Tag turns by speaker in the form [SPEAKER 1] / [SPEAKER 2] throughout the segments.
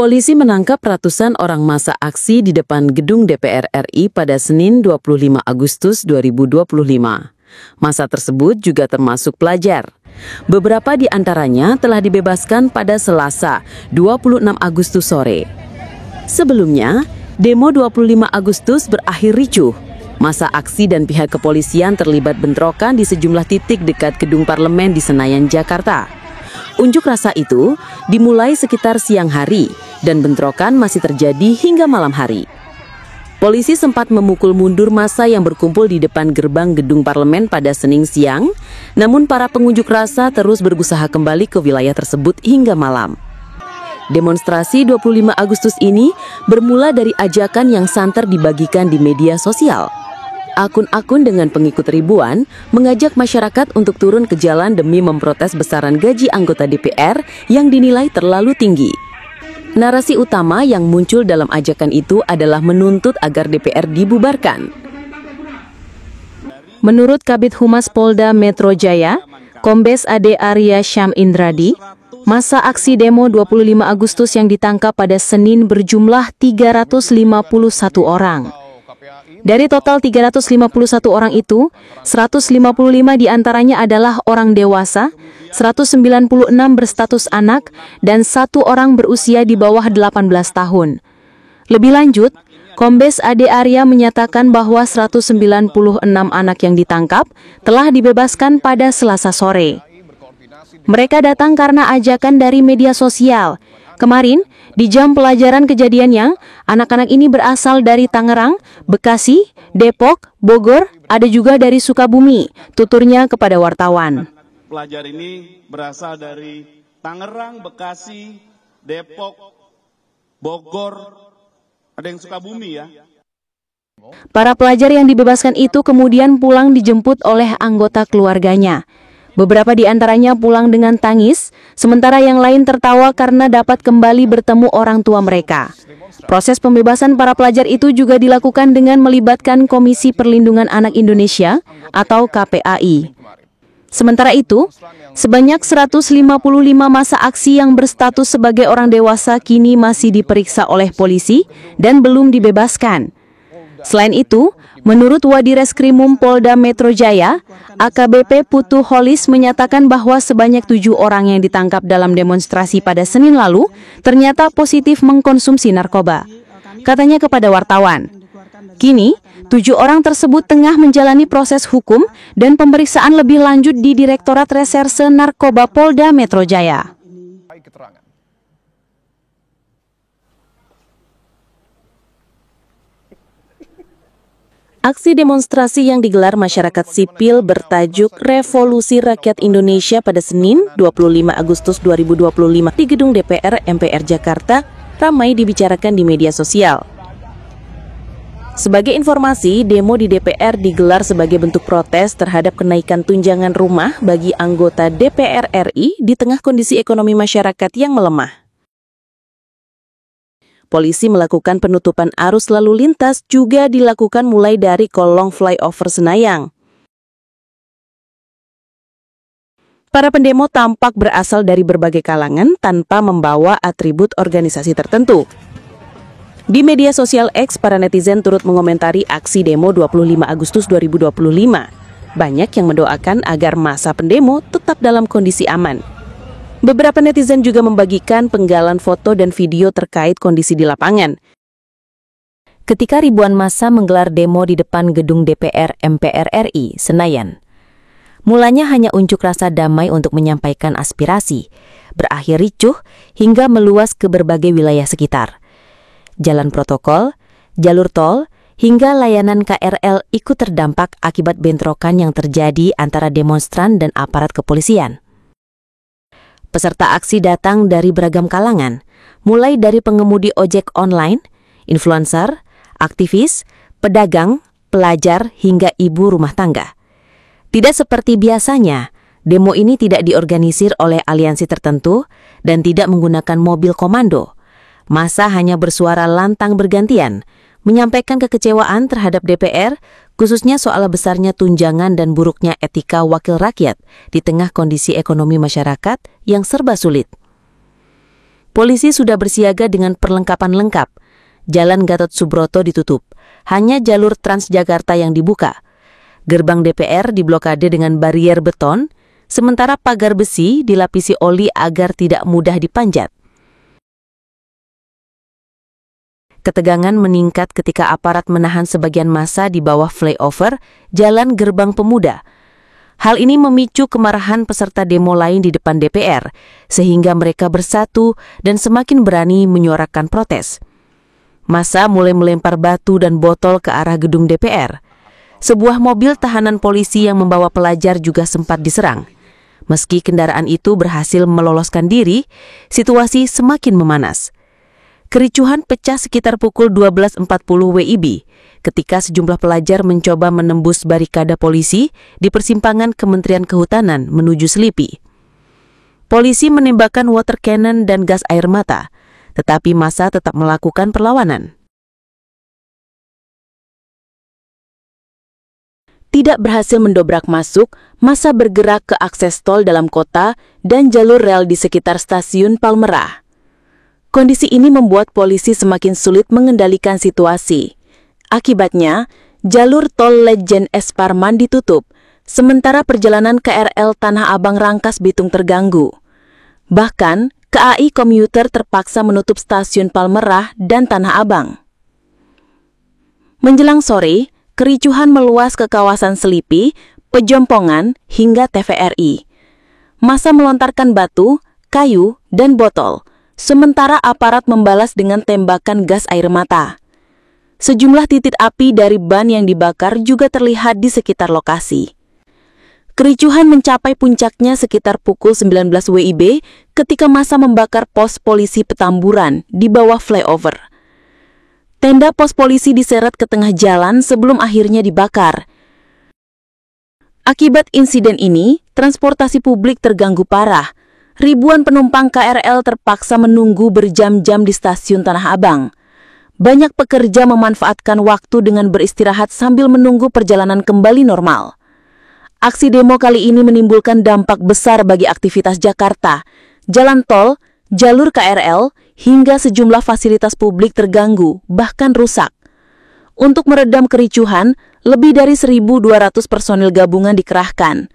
[SPEAKER 1] Polisi menangkap ratusan orang massa aksi di depan gedung DPR RI pada Senin 25 Agustus 2025. Massa tersebut juga termasuk pelajar. Beberapa di antaranya telah dibebaskan pada Selasa 26 Agustus sore. Sebelumnya, demo 25 Agustus berakhir ricuh. Massa aksi dan pihak kepolisian terlibat bentrokan di sejumlah titik dekat gedung parlemen di Senayan, Jakarta. Unjuk rasa itu dimulai sekitar siang hari dan bentrokan masih terjadi hingga malam hari. Polisi sempat memukul mundur massa yang berkumpul di depan gerbang gedung parlemen pada Senin siang, namun para pengunjuk rasa terus berusaha kembali ke wilayah tersebut hingga malam. Demonstrasi 25 Agustus ini bermula dari ajakan yang santer dibagikan di media sosial. Akun-akun dengan pengikut ribuan mengajak masyarakat untuk turun ke jalan demi memprotes besaran gaji anggota DPR yang dinilai terlalu tinggi. Narasi utama yang muncul dalam ajakan itu adalah menuntut agar DPR dibubarkan. Menurut Kabid Humas Polda Metro Jaya, Kombes AD Arya Syam Indradi, massa aksi demo 25 Agustus yang ditangkap pada Senin berjumlah 351 orang. Dari total 351 orang itu, 155 diantaranya adalah orang dewasa, 196 berstatus anak, dan 1 orang berusia di bawah 18 tahun. Lebih lanjut, Kombes AD Arya menyatakan bahwa 196 anak yang ditangkap telah dibebaskan pada Selasa sore. Mereka datang karena ajakan dari media sosial. Kemarin, di jam pelajaran kejadiannya, anak-anak ini berasal dari Tangerang, Bekasi, Depok, Bogor, ada juga dari Sukabumi, tuturnya kepada wartawan.
[SPEAKER 2] Pelajar ini berasal dari Tangerang, Bekasi, Depok, Bogor, ada yang Sukabumi ya.
[SPEAKER 1] Para pelajar yang dibebaskan itu kemudian pulang dijemput oleh anggota keluarganya. Beberapa di antaranya pulang dengan tangis, sementara yang lain tertawa karena dapat kembali bertemu orang tua mereka. Proses pembebasan para pelajar itu juga dilakukan dengan melibatkan Komisi Perlindungan Anak Indonesia atau KPAI. Sementara itu, sebanyak 155 massa aksi yang berstatus sebagai orang dewasa kini masih diperiksa oleh polisi dan belum dibebaskan. Selain itu, menurut Wadireskrimum Polda Metro Jaya, AKBP Putu Holis menyatakan bahwa sebanyak 7 orang yang ditangkap dalam demonstrasi pada Senin lalu ternyata positif mengkonsumsi narkoba. Katanya kepada wartawan, kini 7 orang tersebut tengah menjalani proses hukum dan pemeriksaan lebih lanjut di Direktorat Reserse Narkoba Polda Metro Jaya. Aksi demonstrasi yang digelar masyarakat sipil bertajuk Revolusi Rakyat Indonesia pada Senin 25 Agustus 2025 di gedung DPR MPR Jakarta ramai dibicarakan di media sosial. Sebagai informasi, demo di DPR digelar sebagai bentuk protes terhadap kenaikan tunjangan rumah bagi anggota DPR RI di tengah kondisi ekonomi masyarakat yang melemah. Polisi melakukan penutupan arus lalu lintas juga dilakukan mulai dari kolong flyover Senayan. Para pendemo tampak berasal dari berbagai kalangan tanpa membawa atribut organisasi tertentu. Di media sosial X, para netizen turut mengomentari aksi demo 25 Agustus 2025. Banyak yang mendoakan agar massa pendemo tetap dalam kondisi aman. Beberapa netizen juga membagikan penggalan foto dan video terkait kondisi di lapangan. Ketika ribuan massa menggelar demo di depan gedung DPR MPR RI, Senayan. Mulanya hanya unjuk rasa damai untuk menyampaikan aspirasi, berakhir ricuh hingga meluas ke berbagai wilayah sekitar. Jalan protokol, jalur tol, hingga layanan KRL ikut terdampak akibat bentrokan yang terjadi antara demonstran dan aparat kepolisian. Peserta aksi datang dari beragam kalangan, mulai dari pengemudi ojek online, influencer, aktivis, pedagang, pelajar, hingga ibu rumah tangga. Tidak seperti biasanya, demo ini tidak diorganisir oleh aliansi tertentu dan tidak menggunakan mobil komando. Massa hanya bersuara lantang bergantian, menyampaikan kekecewaan terhadap DPR, khususnya soal besarnya tunjangan dan buruknya etika wakil rakyat di tengah kondisi ekonomi masyarakat yang serba sulit. Polisi sudah bersiaga dengan perlengkapan lengkap. Jalan Gatot Subroto ditutup, hanya jalur Transjakarta yang dibuka. Gerbang DPR diblokade dengan barier beton, sementara pagar besi dilapisi oli agar tidak mudah dipanjat. Ketegangan meningkat ketika aparat menahan sebagian massa di bawah flyover Jalan Gerbang Pemuda. Hal ini memicu kemarahan peserta demo lain di depan DPR, sehingga mereka bersatu dan semakin berani menyuarakan protes. Massa mulai melempar batu dan botol ke arah gedung DPR. Sebuah mobil tahanan polisi yang membawa pelajar juga sempat diserang. Meski kendaraan itu berhasil meloloskan diri, situasi semakin memanas. Kericuhan pecah sekitar pukul 12.40 WIB ketika sejumlah pelajar mencoba menembus barikade polisi di persimpangan Kementerian Kehutanan menuju Selipi. Polisi menembakkan water cannon dan gas air mata, tetapi massa tetap melakukan perlawanan. Tidak berhasil mendobrak masuk, massa bergerak ke akses tol dalam kota dan jalur rel di sekitar stasiun Palmerah. Kondisi ini membuat polisi semakin sulit mengendalikan situasi. Akibatnya, jalur tol Lejen S. Parman ditutup, sementara perjalanan KRL Tanah Abang Rangkas Bitung terganggu. Bahkan, KAI komuter terpaksa menutup stasiun Palmerah dan Tanah Abang. Menjelang sore, kericuhan meluas ke kawasan Selipi, Pejompongan, hingga TVRI. Massa melontarkan batu, kayu, dan botol, sementara aparat membalas dengan tembakan gas air mata. Sejumlah titik api dari ban yang dibakar juga terlihat di sekitar lokasi. Kericuhan mencapai puncaknya sekitar pukul 19 WIB ketika massa membakar pos polisi Petamburan di bawah flyover. Tenda pos polisi diseret ke tengah jalan sebelum akhirnya dibakar. Akibat insiden ini, transportasi publik terganggu parah. Ribuan penumpang KRL terpaksa menunggu berjam-jam di stasiun Tanah Abang. Banyak pekerja memanfaatkan waktu dengan beristirahat sambil menunggu perjalanan kembali normal. Aksi demo kali ini menimbulkan dampak besar bagi aktivitas Jakarta. Jalan tol, jalur KRL, hingga sejumlah fasilitas publik terganggu, bahkan rusak. Untuk meredam kericuhan, lebih dari 1.200 personil gabungan dikerahkan.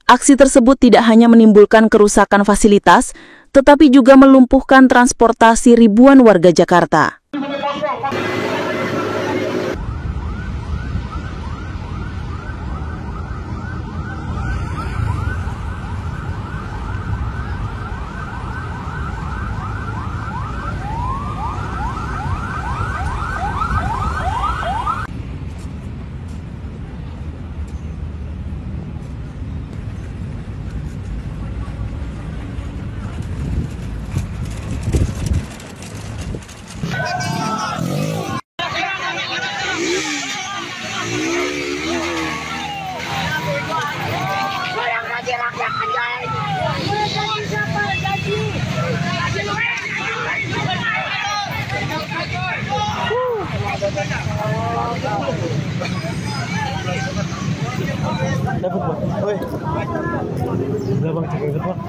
[SPEAKER 1] Aksi tersebut tidak hanya menimbulkan kerusakan fasilitas, tetapi juga melumpuhkan transportasi ribuan warga Jakarta.
[SPEAKER 3] Dapat bang, woi, udah bang cek ikut bang.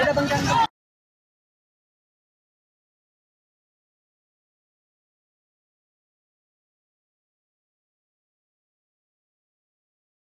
[SPEAKER 3] Ada